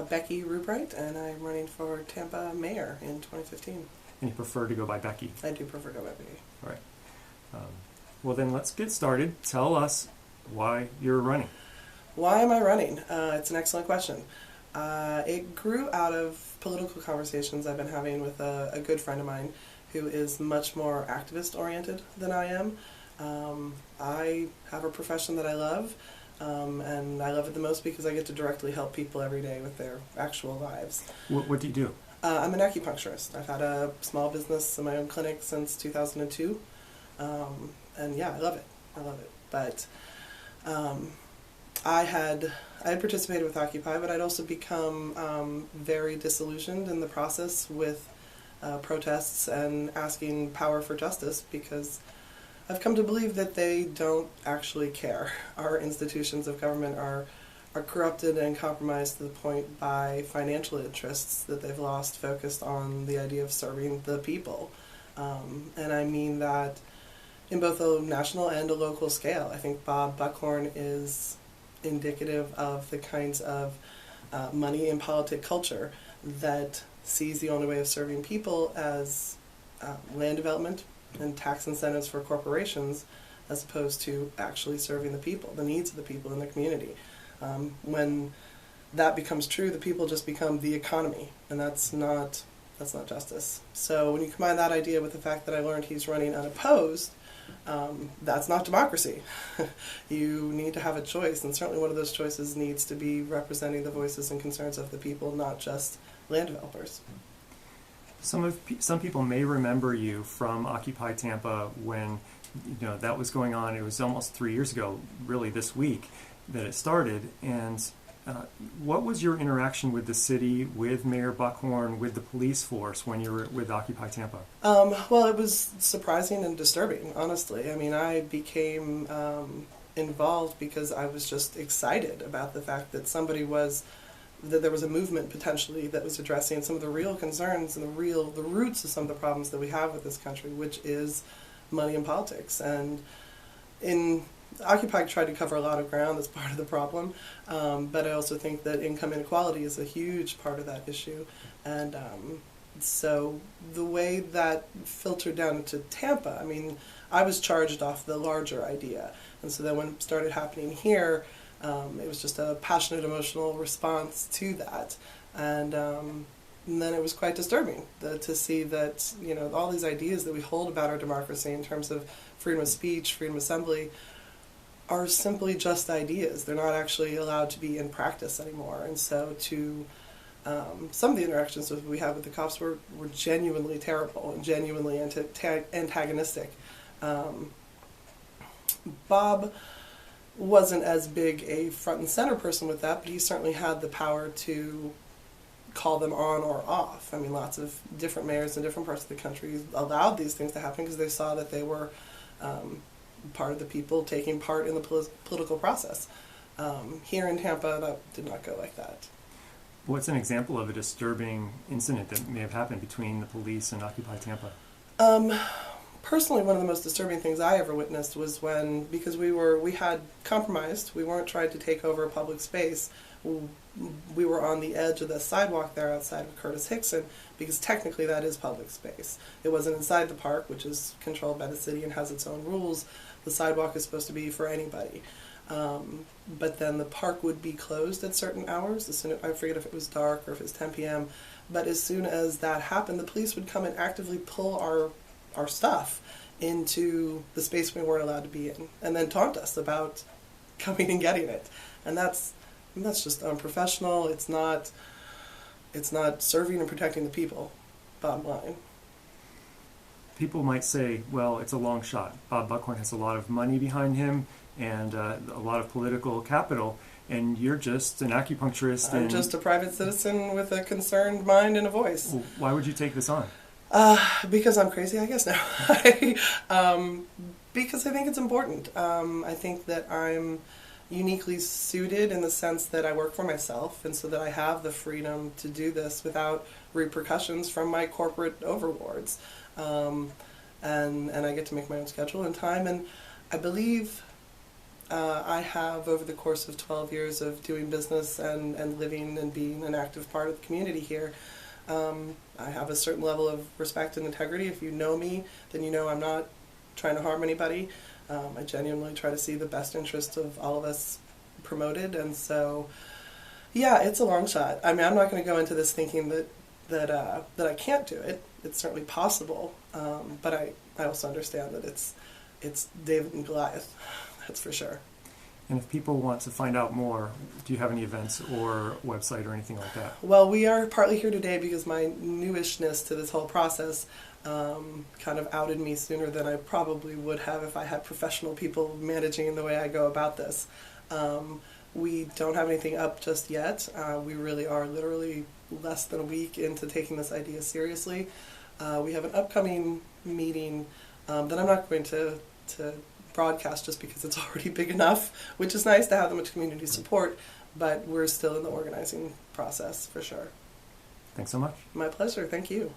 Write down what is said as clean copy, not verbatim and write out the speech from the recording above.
Becky Rubright, and I'm running for Tampa Mayor in 2015. And you prefer to go by Becky? I do prefer to go by Becky. All right. Well, then let's get started. Tell us why you're running. Why am I running? It's an excellent question. It grew out of political conversations I've been having with a good friend of mine who is much more activist-oriented than I am. I have a profession that I love, and I love it the most because I get to directly help people every day with their actual lives. What do you do? I'm an acupuncturist. I've had a small business in my own clinic since 2002, and yeah, I love it. I love it. But I had participated with Occupy, but I'd also become very disillusioned in the process with protests and asking power for justice, because I've come to believe that they don't actually care. Our institutions of government are corrupted and compromised to the point by financial interests that they've lost focused on the idea of serving the people. And I mean that in both a national and a local scale. I think Bob Buckhorn is indicative of the kinds of money and politic culture that sees the only way of serving people as land development and tax incentives for corporations, as opposed to actually serving the people, the needs of the people in the community. When that becomes true, the people just become the economy, and that's not justice. So when you combine that idea with the fact that I learned he's running unopposed, that's not democracy. You need to have a choice, and certainly one of those choices needs to be representing the voices and concerns of the people, not just land developers. Some people may remember you from Occupy Tampa when that was going on. It was almost 3 years ago, really this week, that it started. And what was your interaction with the city, with Mayor Buckhorn, with the police force when you were with Occupy Tampa? Well, it was surprising and disturbing, honestly. I mean, I became involved because I was just excited about the fact that there was a movement potentially that was addressing some of the real concerns and the roots of some of the problems that we have with this country, which is money and politics. And in Occupy tried to cover a lot of ground as part of the problem, but I also think that income inequality is a huge part of that issue. And so the way that filtered down into Tampa, I mean, I was charged off the larger idea. And so then when it started happening here, it was just a passionate, emotional response to that. And then it was quite disturbing to see that, all these ideas that we hold about our democracy in terms of freedom of speech, freedom of assembly, are simply just ideas. They're not actually allowed to be in practice anymore. And so some of the interactions that we had with the cops were genuinely terrible and genuinely antagonistic. Bob wasn't as big a front and center person with that, but he certainly had the power to call them on or off. I mean, lots of different mayors in different parts of the country allowed these things to happen because they saw that they were part of the people taking part in the political process. Here in Tampa, that did not go like that. What's an example of a disturbing incident that may have happened between the police and Occupy Tampa? Personally, one of the most disturbing things I ever witnessed was when, because we had compromised, we weren't trying to take over a public space, we were on the edge of the sidewalk there outside of Curtis Hickson, because technically that is public space. It wasn't inside the park, which is controlled by the city and has its own rules. The sidewalk is supposed to be for anybody. But then the park would be closed at certain hours. I forget if it was dark or if it was 10 p.m. But as soon as that happened, the police would come and actively pull our stuff into the space we weren't allowed to be in, and then taunt us about coming and getting it. And that's just unprofessional. It's not serving and protecting the people, bottom line. People might say, well, it's a long shot. Bob Buckhorn has a lot of money behind him and a lot of political capital, and you're just an acupuncturist. I'm just a private citizen with a concerned mind and a voice. Well, why would you take this on? Because I'm crazy, I guess now. Because I think it's important. I think that I'm uniquely suited in the sense that I work for myself, and so that I have the freedom to do this without repercussions from my corporate overlords. And I get to make my own schedule and time, and I believe I have, over the course of 12 years of doing business and living and being an active part of the community here, I have a certain level of respect and integrity. If you know me, then you know I'm not trying to harm anybody. I genuinely try to see the best interest of all of us promoted, and so, yeah, it's a long shot. I mean, I'm not going to go into this thinking that I can't do it. It's certainly possible, but I also understand that it's David and Goliath. That's for sure. And if people want to find out more, do you have any events or website or anything like that? Well, we are partly here today because my newishness to this whole process kind of outed me sooner than I probably would have if I had professional people managing the way I go about this. We don't have anything up just yet. We really are literally less than a week into taking this idea seriously. We have an upcoming meeting that I'm not going to broadcast just because it's already big enough, which is nice to have that much community support, but we're still in the organizing process for sure. Thanks so much. My pleasure. Thank you.